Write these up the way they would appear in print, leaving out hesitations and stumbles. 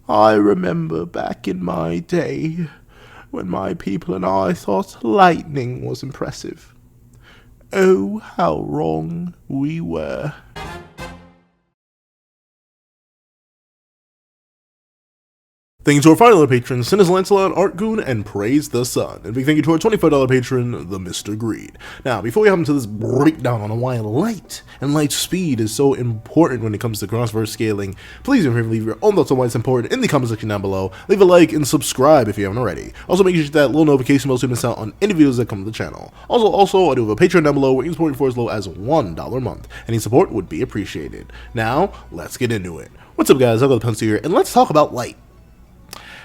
I remember back in my day when my people and I thought lightning was impressive. Oh, how wrong we were. Thank you to our final patrons, Sinners Lancelot, Artgoon, and Praise the Sun. And big thank you to our $25 patron, the Mr. Greed. Now, before we hop into this breakdown on why light and light speed is so important when it comes to crossverse scaling, please leave your own thoughts on why it's important in the comment section down below. Leave a like and subscribe if you haven't already. Also, make sure you hit that little notification bell so you miss out on any videos that come to the channel. Also, I do have a Patreon down below where you can support for as low as $1 a month. Any support would be appreciated. Now, let's get into it. What's up, guys? I've got the pencil here, and let's talk about light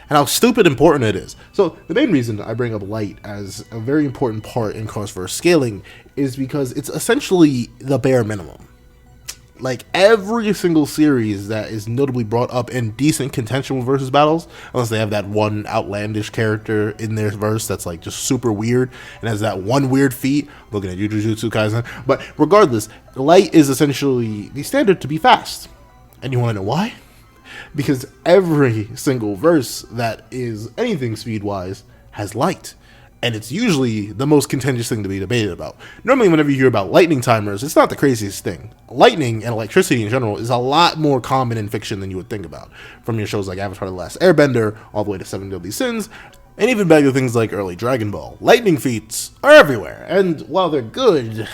and how stupid important it is. So the main reason I bring up light as a very important part in crossverse scaling is because it's essentially the bare minimum. Like every single series that is notably brought up in decent contention with versus battles, unless they have that one outlandish character in their verse that's like just super weird and has that one weird feat, looking at Jujutsu Kaisen, but regardless, light is essentially the standard to be fast. And you want to know why? Because every single verse that is anything speed-wise has light, and it's usually the most contentious thing to be debated about. Normally, whenever you hear about lightning timers, it's not the craziest thing. Lightning and electricity in general is a lot more common in fiction than you would think about, from your shows like Avatar: The Last Airbender, all the way to Seven Deadly Sins, and even back to things like early Dragon Ball. Lightning feats are everywhere, and while they're good,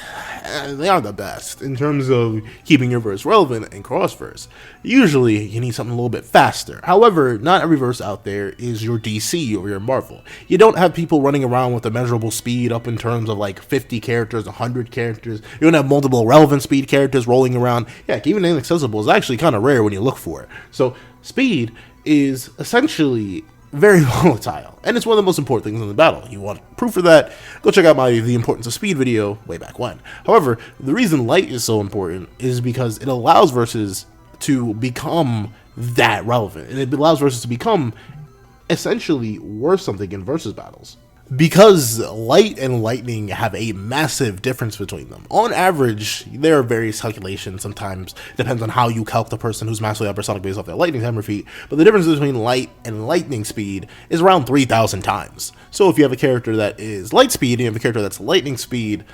they aren't the best in terms of keeping your verse relevant in crossverse. Usually, you need something a little bit faster. However, not every verse out there is your DC or your Marvel. You don't have people running around with a measurable speed up in terms of like 50 characters, 100 characters. You don't have multiple relevant speed characters rolling around. Yeah, even inaccessible is actually kind of rare when you look for it. So, speed is essentially very volatile, and it's one of the most important things in the battle. You want proof of that? Go check out my The Importance of Speed video way back when. However, the reason light is so important is because it allows verses to become that relevant, and it allows verses to become essentially worth something in versus battles. Because light and lightning have a massive difference between them. On average, there are various calculations, sometimes depends on how you calc the person who's massively hypersonic based off their lightning timer feat, but the difference between light and lightning speed is around 3,000 times. So if you have a character that is light speed and you have a character that's lightning speed,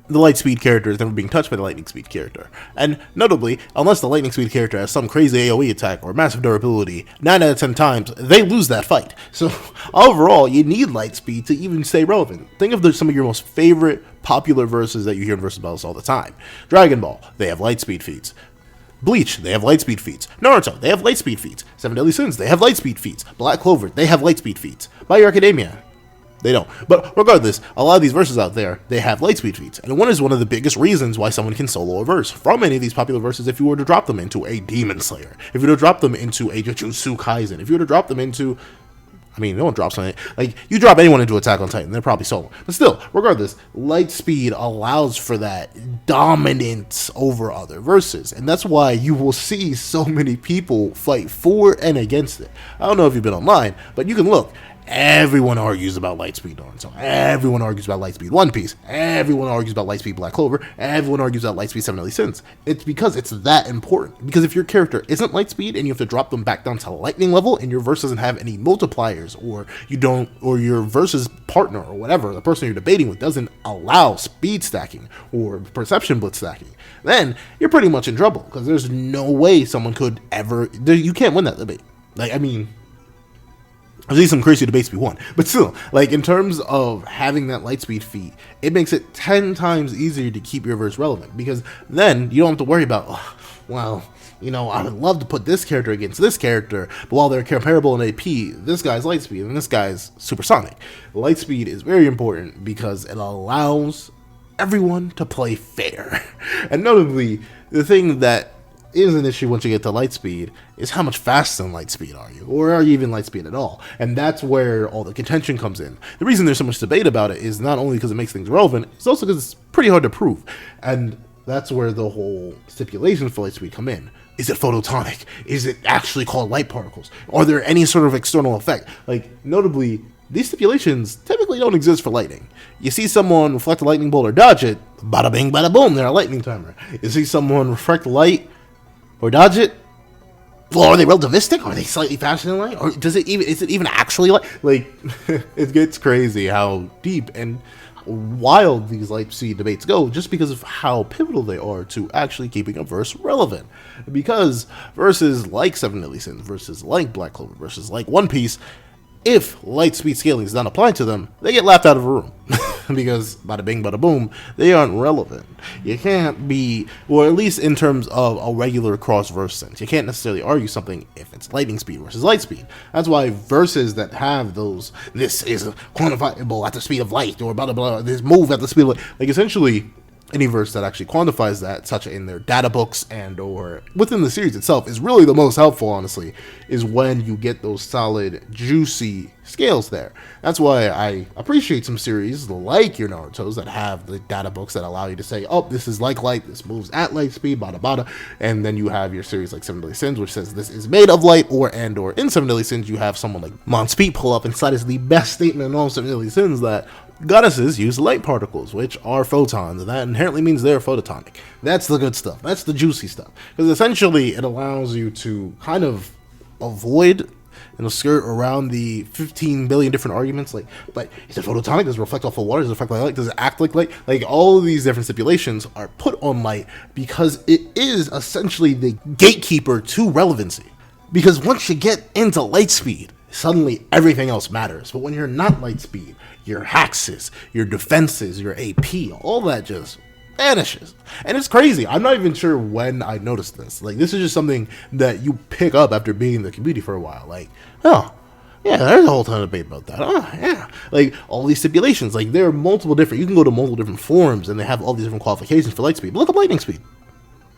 the light speed character is never being touched by the lightning speed character. And notably, unless the lightning speed character has some crazy AoE attack or massive durability, 9 out of 10 times, they lose that fight. So overall, you need light speed to even stay relevant. Think of some of your most favorite popular verses that you hear in versus battles all the time. Dragon Ball, they have light speed feats. Bleach, they have light speed feats. Naruto, they have light speed feats. Seven Deadly Sins, they have light speed feats. Black Clover, they have light speed feats. My Hero Academia, they don't. But regardless, a lot of these verses out there, they have light speed feats. And one is one of the biggest reasons why someone can solo a verse from any of these popular verses if you were to drop them into a Demon Slayer. If you were to drop them into a Jujutsu Kaisen. If you were to drop them into... I mean, no one drops on it. Like, you drop anyone into Attack on Titan, they're probably solo. But still, regardless, light speed allows for that dominance over other verses. And that's why you will see so many people fight for and against it. I don't know if you've been online, but you can look. Everyone argues about Lightspeed Naruto. Everyone argues about Lightspeed One Piece. Everyone argues about Lightspeed Black Clover. Everyone argues about Lightspeed Seven Deadly Sins. It's because it's that important. Because if your character isn't Lightspeed and you have to drop them back down to lightning level and your verse doesn't have any multipliers, or you don't, or your versus partner or whatever, the person you're debating with doesn't allow speed stacking or perception blitz stacking, then you're pretty much in trouble. Because there's no way someone could ever, you can't win that debate. Like, I mean, I've seen some crazy debates be won, but still, like, in terms of having that light speed feat, it makes it 10 times easier to keep your verse relevant, because then you don't have to worry about, oh, well, you know, I would love to put this character against this character, but while they're comparable in AP, this guy's light speed and this guy's supersonic. Light speed is very important because it allows everyone to play fair. And notably, the thing that is an issue once you get to light speed is how much faster than light speed are you, or are you even light speed at all? And that's where all the contention comes in. The reason there's so much debate about it is not only because it makes things relevant, it's also because it's pretty hard to prove. And that's where the whole stipulations for light speed come in. Is it photonic? Is it actually called light particles? Are there any sort of external effect? Like, notably, these stipulations typically don't exist for lightning. You see someone reflect a lightning bolt or dodge it, bada bing, bada boom, they're a lightning timer. You see someone reflect light or dodge it, well, are they relativistic? Are they slightly faster than light? Or is it even actually light? Like, it gets crazy how deep and wild these light speed debates go, just because of how pivotal they are to actually keeping a verse relevant. Because verses like Seven Deadly Sins, verses like Black Clover, verses like One Piece, if light speed scaling is not applied to them, they get laughed out of a room. Because bada bing, bada boom, they aren't relevant. You can't be, or at least in terms of a regular cross-verse sense, you can't necessarily argue something if it's lightning speed versus light speed. That's why verses that have those, this is quantifiable at the speed of light, or blah, blah, blah, this move at the speed of light, like essentially any verse that actually quantifies that, such in their data books and or within the series itself, is really the most helpful, honestly, is when you get those solid, juicy scales there. That's why I appreciate some series like your Naruto's that have the data books that allow you to say, oh, this is like light, this moves at light speed, bada bada, and then you have your series like Seven Deadly Sins, which says this is made of light, or in Seven Deadly Sins, you have someone like Mon's Feet pull up and cite as the best statement in all Seven Deadly Sins that goddesses use light particles, which are photons, and that inherently means they're photonic. That's the good stuff. That's the juicy stuff. Because essentially, it allows you to kind of avoid and skirt around the 15 billion different arguments. Like, but is it photonic? Does it reflect off of water? Does it reflect like light? Does it act like light? Like, all of these different stipulations are put on light because it is essentially the gatekeeper to relevancy. Because once you get into light speed, suddenly everything else matters. But when you're not light speed, your hexes, your defenses, your AP, all that just vanishes. And it's crazy. I'm not even sure when I noticed this. Like, this is just something that you pick up after being in the community for a while. Like, oh, yeah, there's a whole ton of debate about that. Oh, yeah. Like, all these stipulations. Like, there are multiple different, you can go to multiple different forums and they have all these different qualifications for light speed. But look up lightning speed.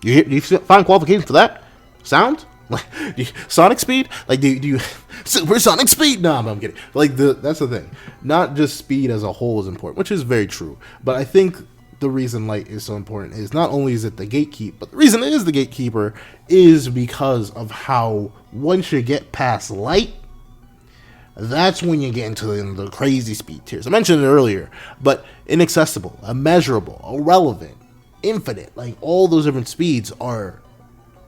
Do you find qualifications for that? Sound? Like, sonic speed? Like, do you supersonic speed? No, I'm kidding. Like, that's the thing. Not just speed as a whole is important, which is very true. But I think the reason light is so important is not only is it the gatekeeper, but the reason it is the gatekeeper is because of how once you get past light, that's when you get into the crazy speed tiers. I mentioned it earlier, but inaccessible, immeasurable, irrelevant, infinite, like all those different speeds are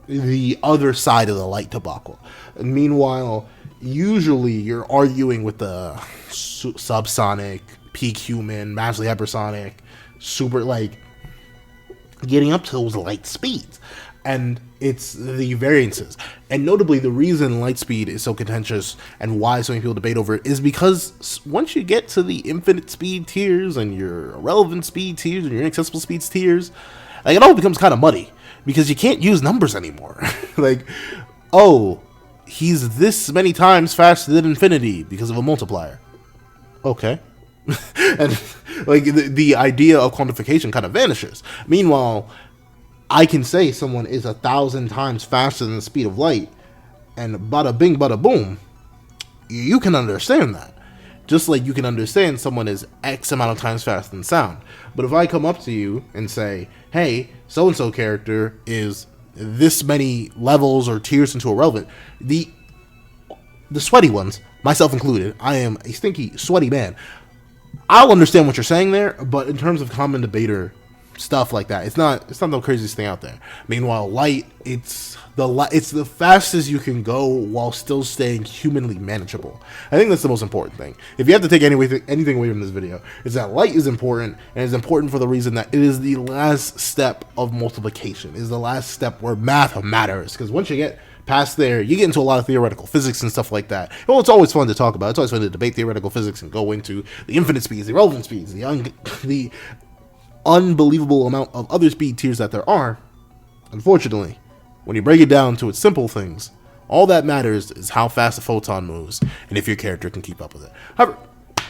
the other side of the light debacle. And meanwhile, usually you're arguing with the subsonic, peak human, massively hypersonic, super, like, getting up to those light speeds. And it's the variances. And notably, the reason light speed is so contentious and why so many people debate over it is because once you get to the infinite speed tiers and your irrelevant speed tiers and your inaccessible speeds tiers, like, it all becomes kind of muddy. Because you can't use numbers anymore. Like, oh, he's this many times faster than infinity because of a multiplier. Okay. And, like, the idea of quantification kind of vanishes. Meanwhile, I can say someone is 1,000 times faster than the speed of light, and bada bing, bada boom, you can understand that. Just like you can understand someone is X amount of times faster than sound. But if I come up to you and say, hey, so-and-so character is this many levels or tiers into irrelevant, the sweaty ones, myself included, I am a stinky, sweaty man, I'll understand what you're saying there, but in terms of common debater stuff like that, it's not the craziest thing out there. Meanwhile, light, it's the fastest you can go while still staying humanly manageable. I think that's the most important thing. If you have to take anything away from this video, is that light is important, and it's important for the reason that it is the last step of multiplication. It is the last step where math matters, because once you get past there, you get into a lot of theoretical physics and stuff like that. Well, it's always fun to talk about. It's always fun to debate theoretical physics and go into the infinite speeds, the irrelevant speeds, the unbelievable amount of other speed tiers that there are. Unfortunately, when you break it down to its simple things, all that matters is how fast a photon moves and if your character can keep up with it. However,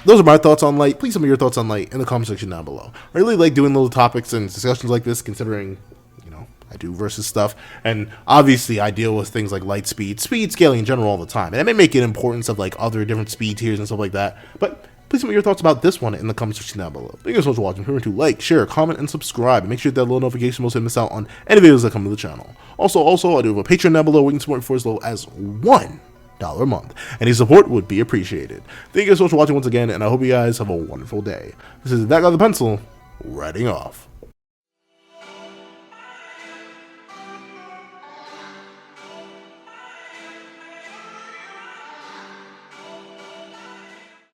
those are my thoughts on light. Please tell me your thoughts on light in the comment section down below. I really like doing little topics and discussions like this, considering, you know, I do versus stuff, and obviously I deal with things like light speed scaling in general all the time, and I may make an importance of like other different speed tiers and stuff like that, but please tell me your thoughts about this one in the comment section down below. Thank you so much for watching. Remember to like, share, comment, and subscribe. And make sure you hit that little notification bell so you don't miss out on any videos that come to the channel. Also, I do have a Patreon down below where you can support for as low as $1 a month. Any support would be appreciated. Thank you so much for watching once again, and I hope you guys have a wonderful day. This is That Guy with the Pencil, writing off.